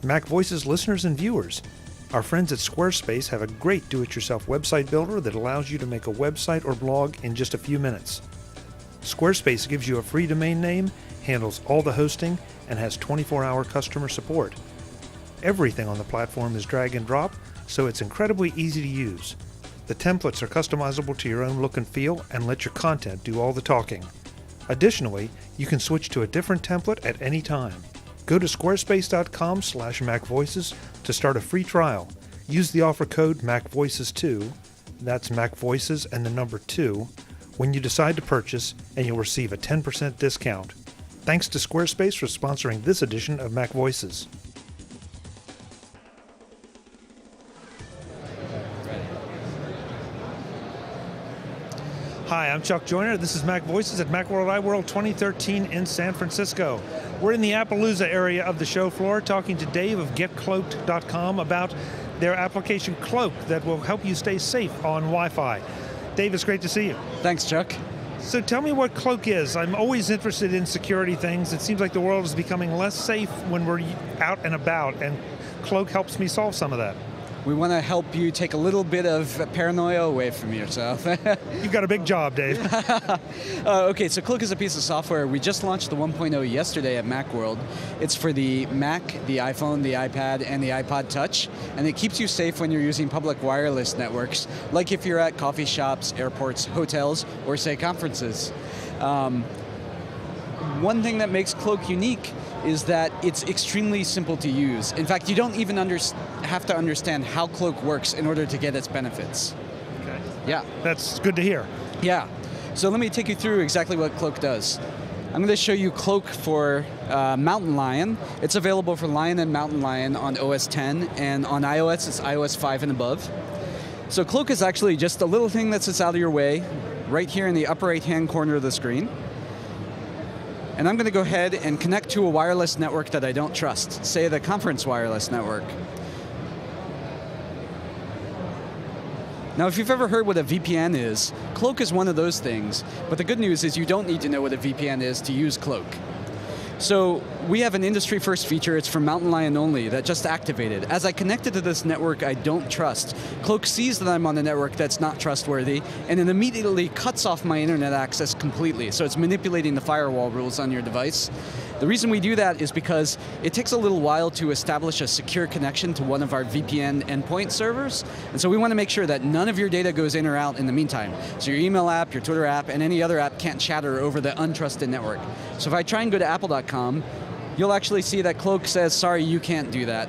Mac Voices listeners and viewers. Our friends at Squarespace have a great do-it-yourself website builder that allows you to make a website or blog in just a few minutes. Squarespace gives you a free domain name, handles all the hosting, and has 24-hour customer support. Everything on the platform is drag and drop, so it's incredibly easy to use. The templates are customizable to your own look and feel and let your content do all the talking. Additionally, you can switch to a different template at any time. Go to squarespace.com/MacVoices to start a free trial. Use the offer code MacVoices2, that's MacVoices and the number 2, when you decide to purchase, and you'll receive a 10% discount. Thanks to Squarespace for sponsoring this edition of Mac Voices. Hi, I'm Chuck Joyner. This is Mac Voices at Macworld iWorld 2013 in San Francisco. We're in the Appalooza area of the show floor talking to Dave of GetCloaked.com about their application Cloak that will help you stay safe on Wi-Fi. Dave, it's great to see you. Thanks, Chuck. So tell me what Cloak is. I'm always interested in security things. It seems like the world is becoming less safe when we're out and about, and Cloak helps me solve some of that. We want to help you take a little bit of paranoia away from yourself. You've got a big job, Dave. Okay, so Cloak is a piece of software. We just launched the 1.0 yesterday at Macworld. It's for the Mac, the iPhone, the iPad, and the iPod Touch, and it keeps you safe when you're using public wireless networks, like if you're at coffee shops, airports, hotels, or say conferences. One thing that makes Cloak unique is that it's extremely simple to use. In fact, you don't even have to understand how Cloak works in order to get its benefits. Okay. Yeah. That's good to hear. Yeah. So let me take you through exactly what Cloak does. I'm going to show you Cloak for Mountain Lion. It's available for Lion and Mountain Lion on OS 10, and on iOS, it's iOS 5 and above. So Cloak is actually just a little thing that sits out of your way, right here in the upper right-hand corner of the screen. And I'm going to go ahead and connect to a wireless network that I don't trust, say the conference wireless network. Now, if you've ever heard what a VPN is, Cloak is one of those things, but the good news is you don't need to know what a VPN is to use Cloak. So we have an industry-first feature, it's for Mountain Lion only, that just activated. As I connected to this network I don't trust, Cloak sees that I'm on a network that's not trustworthy, and it immediately cuts off my internet access completely. So it's manipulating the firewall rules on your device. The reason we do that is because it takes a little while to establish a secure connection to one of our VPN endpoint servers, and so we want to make sure that none of your data goes in or out in the meantime. So your email app, your Twitter app, and any other app can't chatter over the untrusted network. So if I try and go to Apple.com, you'll actually see that Cloak says, sorry, you can't do that.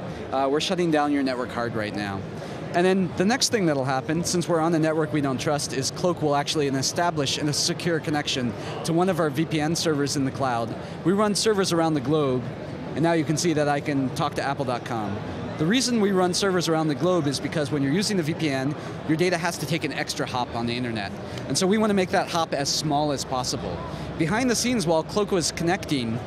We're shutting down your network hard right now. And then the next thing that'll happen, since we're on a network we don't trust, is Cloak will actually establish a secure connection to one of our VPN servers in the cloud. We run servers around the globe, and now you can see that I can talk to Apple.com. The reason we run servers around the globe is because when you're using the VPN, your data has to take an extra hop on the internet. And so we want to make that hop as small as possible. Behind the scenes, while Cloak was connecting,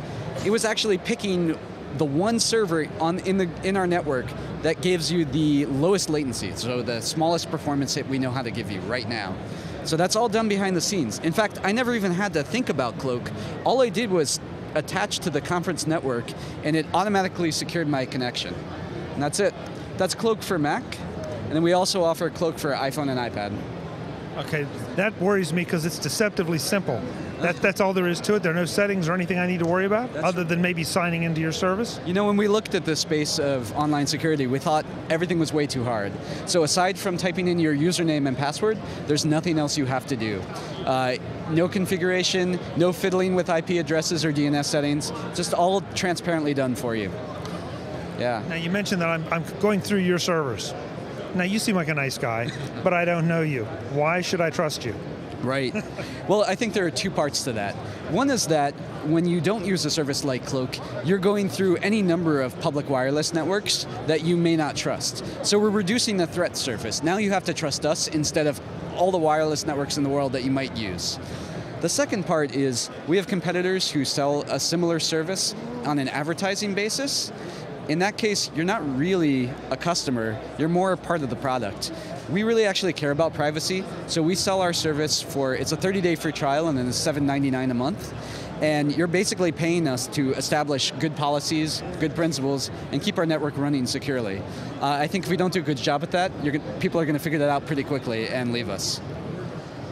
it was actually picking the one server in our network that gives you the lowest latency, so the smallest performance hit we know how to give you right now. So that's all done behind the scenes. In fact, I never even had to think about Cloak. All I did was attach to the conference network, and it automatically secured my connection. And that's it. That's Cloak for Mac, and then we also offer Cloak for iPhone and iPad. Okay, that worries me because it's deceptively simple. That's all there is to it? There are no settings or anything I need to worry about, other than maybe signing into your service? You know, when we looked at the space of online security, we thought everything was way too hard. So aside from typing in your username and password, there's nothing else you have to do. No configuration, no fiddling with IP addresses or DNS settings, just all transparently done for you. Yeah. Now you mentioned that I'm going through your servers. Now you seem like a nice guy, but I don't know you. Why should I trust you? Right. Well, I think there are two parts to that. One is that when you don't use a service like Cloak, you're going through any number of public wireless networks that you may not trust. So we're reducing the threat surface. Now you have to trust us instead of all the wireless networks in the world that you might use. The second part is we have competitors who sell a similar service on an advertising basis. In that case, you're not really a customer, you're more a part of the product. We really actually care about privacy, so we sell our service for, it's a 30-day free trial and then it's $7.99 a month. And you're basically paying us to establish good policies, good principles, and keep our network running securely. I think if we don't do a good job at that, people are going to figure that out pretty quickly and leave us.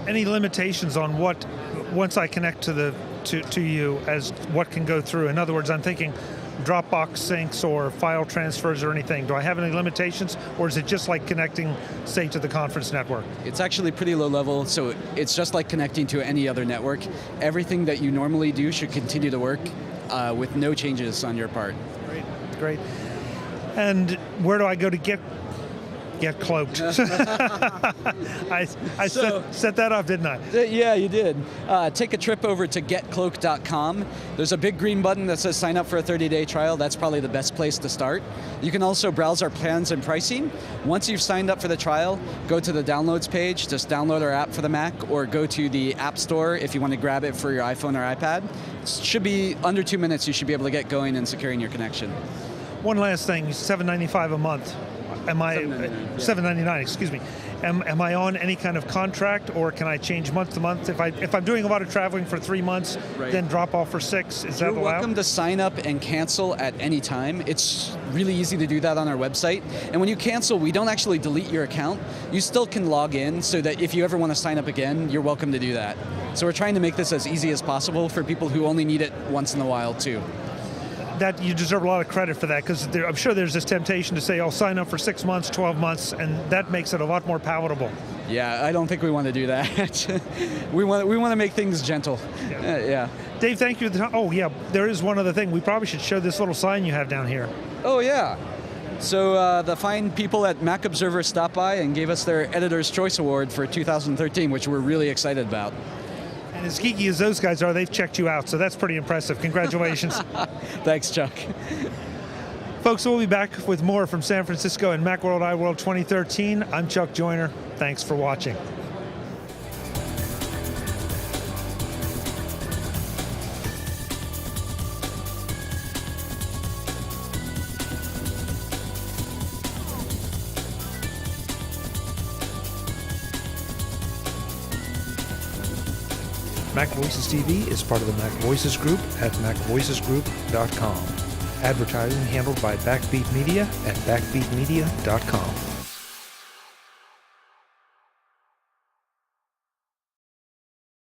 Any limitations on what, once I connect to you, as what can go through? In other words, I'm thinking Dropbox syncs or file transfers or anything. Do I have any limitations, or is it just like connecting, say, to the conference network? It's actually pretty low level, so it's just like connecting to any other network. Everything that you normally do should continue to work with no changes on your part. Great, great. And where do I go to get cloaked? I set that up, didn't I? Yeah, you did. Take a trip over to getcloak.com. There's a big green button that says sign up for a 30-day trial. That's probably the best place to start. You can also browse our plans and pricing. Once you've signed up for the trial, go to the downloads page, just download our app for the Mac, or go to the App Store if you want to grab it for your iPhone or iPad. It should be under 2 minutes. You should be able to get going and securing your connection. One last thing, $7.95 a month. Am I $7.99? Excuse me. Am I on any kind of contract, or can I change month to month? If I'm doing a lot of traveling for 3 months, right, then drop off for 6? Is that allowed? You're welcome to sign up and cancel at any time. It's really easy to do that on our website. And when you cancel, we don't actually delete your account. You still can log in, so that if you ever want to sign up again, you're welcome to do that. So we're trying to make this as easy as possible for people who only need it once in a while too. That you deserve a lot of credit for that, because I'm sure there's this temptation to say, I'll sign up for 6 months, 12 months, and that makes it a lot more palatable. Yeah, I don't think we want to do that. we want to make things gentle. Yeah. Dave, thank you. Oh yeah, there is one other thing. We probably should show this little sign you have down here. Oh yeah. So the fine people at Mac Observer stopped by and gave us their Editor's Choice Award for 2013, which we're really excited about. And as geeky as those guys are, they've checked you out, so that's pretty impressive. Congratulations. Thanks, Chuck. Folks, we'll be back with more from San Francisco and Macworld iWorld 2013. I'm Chuck Joyner. Thanks for watching. MacVoicesTV is part of the MacVoices Group at MacVoicesGroup.com. Advertising handled by Backbeat Media at BackbeatMedia.com.